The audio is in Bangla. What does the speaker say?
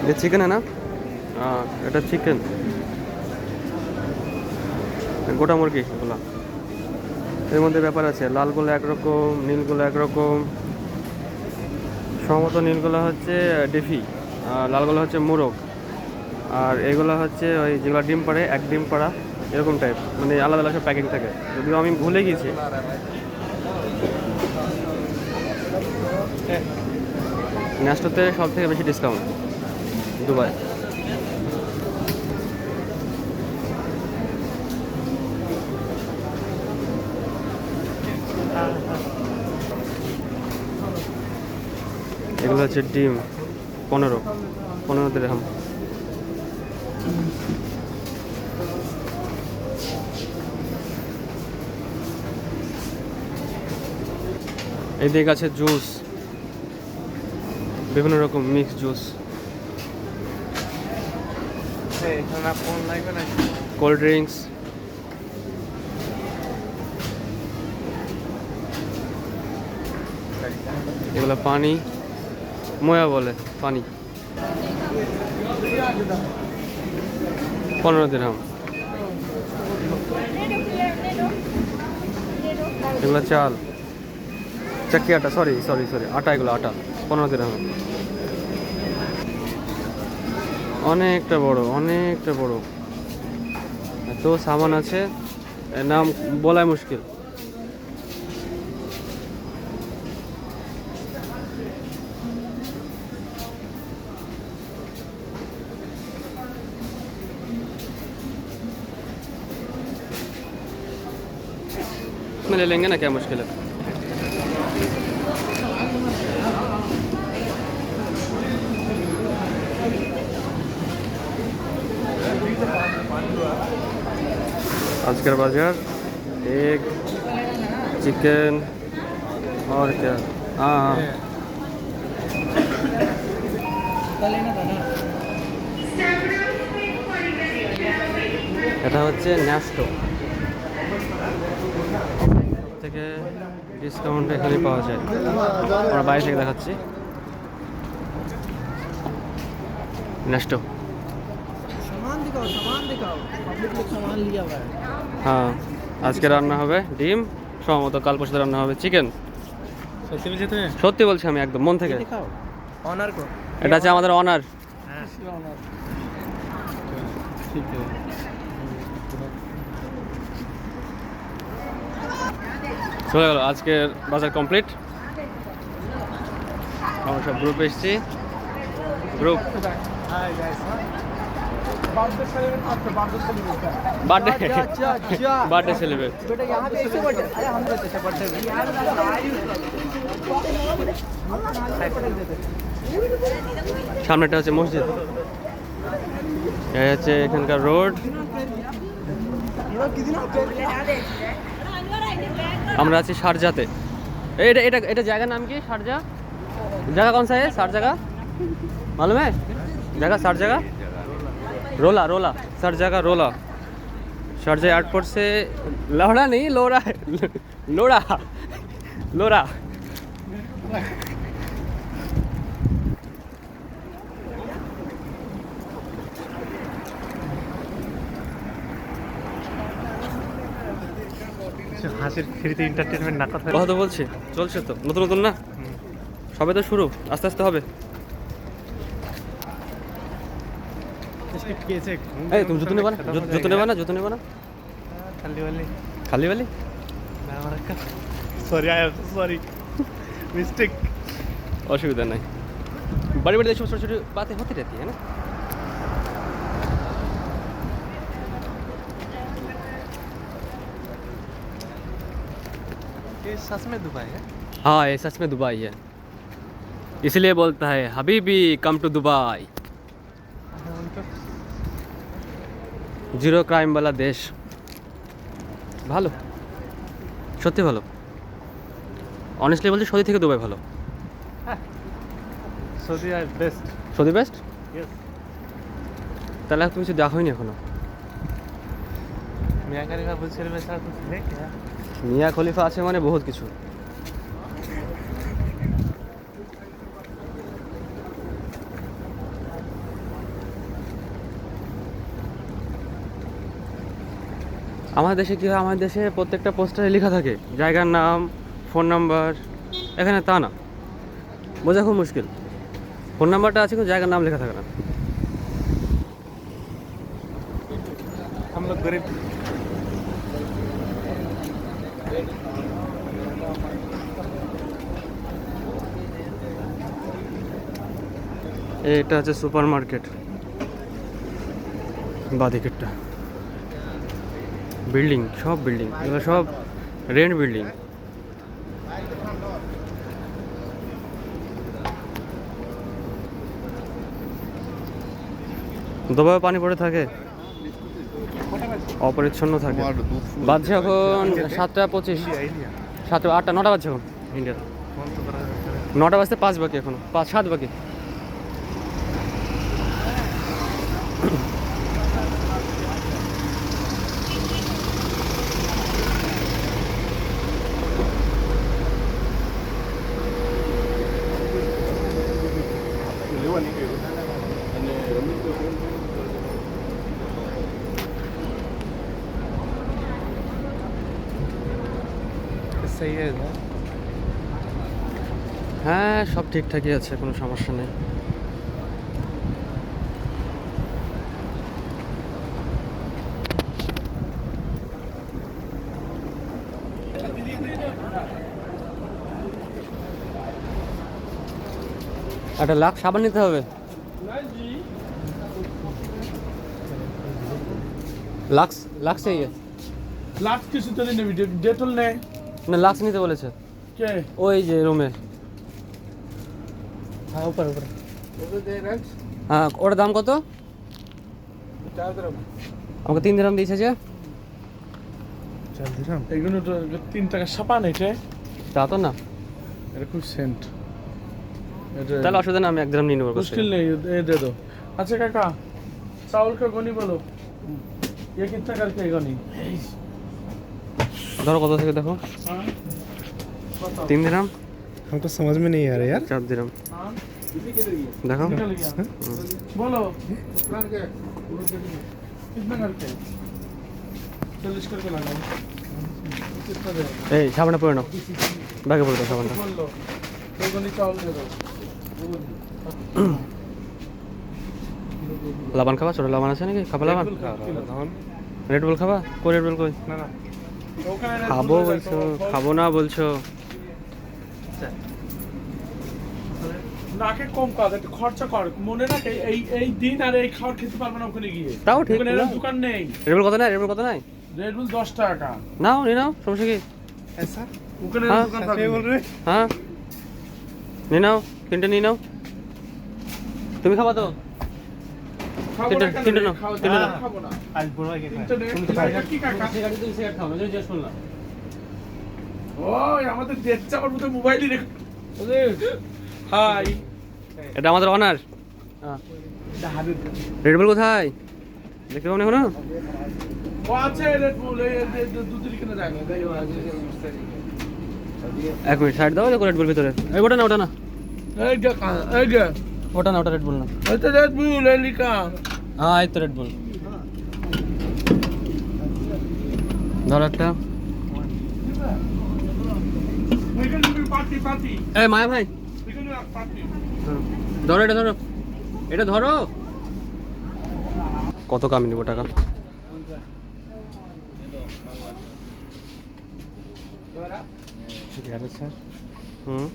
ये चिकन है ना? এটা চিকেন, গোটা মুরগি এগুলো। এর মধ্যে ব্যাপার আছে, লালগুলো একরকম, নীলগুলো একরকম। সম্ভবত নীলগুলো হচ্ছে ডেফি, আর লালগুলো হচ্ছে মোরগ, আর এগুলো হচ্ছে ওই যেগুলো ডিম পাড়ে, এক ডিম পাড়া এরকম টাইপ, মানে আলাদা আলাদা সব প্যাকিং থাকে, যদিও আমি ভুলে গেছি। ন্যাস্টোতে সব থেকে বেশি ডিসকাউন্ট দুবাই। এগুলো হচ্ছে ডিম, 15 দিরহাম। এদিকে আছে জুস, বিভিন্ন রকম মিক্স জুস, কোল্ড ড্রিঙ্কস। এগুলো পানি, ময়া বলে পানি, 15 দিরহাম। এগুলো চাল, চাকি আটা, সরি আটা, এগুলো আটা, 15 দিরহাম। অনেকটা বড়, এত সামান আছে, এর নাম বলাই মুশকিল। ले लेंगे ना, क्या मुश्किल है। आजकल बाजार एग, चिकन और क्या, हाँ এটা হচ্ছে ন্যাস্টো থেকে ডিসকাউন্ট এখানে পাওয়া যায়। আমরা বাইরে থেকে দেখাচ্ছি ন্যাস্টো। হ্যাঁ, আজকে রান্না হবে ডিম, সম্ভবত কাল পরশু রান্না হবে চিকেন। সত্যি বলছি আমি, একদম মন থেকে। এটা হচ্ছে আমাদের অনার। চলে গেল আজকের বাজার কমপ্লিট। আমরা সব গ্রুপ এসেছি, গ্রুপ বার্থডে সেলিব্রেট। সামনেটা হচ্ছে মসজিদ, এই হচ্ছে এখানকার রোড। আমরা আছি শারজাতে। এটা এটা এটা জায়গার नाम কি? শারজা जगह कौन सा है? सार जगह मालूम है? जगह सार जगह रोला सर जगह रोला। शारजा एयरपोर्ट से लोड़ा नहीं, लोरा लोड़ा लोरा। হাসির ফ্রিতে এন্টারটেইনমেন্ট না, কথা তো বলছি, চলছে তো, নতুন না, সবে তো শুরু, আস্তে আস্তে হবে। এই তুমি জুতো নেবা না? জুতো নেবা না? खाली वाली मिस्टेक। असुविधा नहीं, बड़ी बड़ी छोटी छोटी बातें होती रहती है ना। ये सच में दुबई है? हाँ, ये सच में दुबई है, इसलिए बोलता है हबीबी come to Dubai. Zero crime वाला দেশ, ভালো, সত্যি ভালো। অনেস্টলি বলছি, সৌদি থেকে দুবাই ভালো। সৌদি আর বেস্ট। Saudi best? ইয়েস। তাহলে তুমি কিছু দেখোই এখন। মিয়া খলিফা বুর্জ খলিফা ছাড়া কিছু নেই। মিয়া খলিফা আছে মানে বহুত কিছু। আমাদের দেশে কি হয়, আমাদের দেশে প্রত্যেকটা পোস্টারে লেখা থাকে জায়গার নাম, ফোন নাম্বার। এখানে তা না, বোঝা খুব মুশকিল। ফোন নাম্বারটা আছে কিন্তু জায়গার নাম লেখা থাকে না। हम लोग गरीब এটা হচ্ছে সুপার মার্কেট, বাদিকেরটা বিল্ডিং, সব বিল্ডিং, এগুলো সব রেন্ট বিল্ডিং। দুবাইও পানি পড়ে থাকে, অপরিচ্ছন্ন থাকে। বাজছে এখন 7:25, 7, 8, 9টা বাজছে এখন ইন্ডিয়াতে। 9টা বাজতে 5 বাকি, এখনো 7 বাকি। सही है ना। হ্যাঁ, সব ঠিকঠাকই আছে, কোনো সমস্যা নেই। একটা লাক্স সাবান নিতে হবে। লাক্স, লাক্স এই লাক্স কিছু তো নেবি, ডেটল নে। না, লাক্স নিতে বলেছে কে? ওই যে রুমে। হ্যাঁ, উপরে উপরে। হ্যাঁ, ওটার দাম কত? 4 দিরহাম। আমাকে 3 দিরহাম দিয়েছে যে। 4 দিরহাম? এগুলো তো 3 টাকা সাবান এটা। তা তো না, এটা খুব সেন্ট। এটা তাহলে অসুবিধা না, আমি 1 দিরহাম নিয়ে নেবো। মুশকিল নেই, এ দে দো। अच्छा काका, चावल का गोनी बोलो, ये कितना करके है गोनी? ধরো কত থেকে দেখো। हाँ 3 দিরহাম, हमको समझ में नहीं आ रहा यार। 4 दिरहम हाँ देखो। निकल गया। बोलो कितना करके? 40 करके लगाओ। कितना दे? এই সাবানটা পরে নাও, ব্যাগে পরে দাও সাবানটা। बोल लो, 2 गोनी चावल दे दो। লাবান খাবা? ছোট লাবান আছে নাকি? খাবা লাবান? রেড বুল খাবা? কই রেড বুল কই? না না ওখানে খাবো বলছো, খাবো না বলছো। নাকে কম কাজ, একটু খরচা কর, মনে রাখ এই এই দিন আর এই খাবার খেতে পারবে না ওখানে গিয়ে। তাও ঠিক, ওখানে এরকম দোকান নেই। রেড বুল কত নাই? রেড বুল কত নাই? রেড বুল 10 টাকা। নাও, নিয়ে নাও, সমস্যা কি? ऐसा ওখানে হ্যাঁ, দোকান क्या থাকবে। बोल रहे? হ্যাঁ, নিয়ে নাও, 3টে নিয়ে নাও। তুমি খাবা তো? খাবো তিনটে- না কেন? তিনটে নাও, খাবো- তিনটে নাও। খাবো না। आज बुरा के তিনটে নে। এটা কি কাকা? তুমি সিগারেট খাও না, জিজ্ঞেস করলাম। ওই আমাদের দেখছে আমার মতো মোবাইলই রেখে। হাই। এটা আমাদের অনার। রেড বুল কোথায়? দেখতে পাবো না এখনো? ও আছে রেড বুল, এই দুধের কিনে যায় না। 1 মিনিট, সাইড দাও, রেড বুল ভিতরে। এই ওটা না, ওটা না, এই যে এই যে ওটা না, ওটা রেড বুল না। এটা রেড বুল এই লিখা। হ্যাঁ, এই তো রেড বুল। ধরো একটা। এখানে পার্টি পার্টি। এই মায়া ভাই, এখানে পার্টি। ধরো এটা, ধরো এটা, ধরো। কত কামি নেবো টাকা? सर হুম,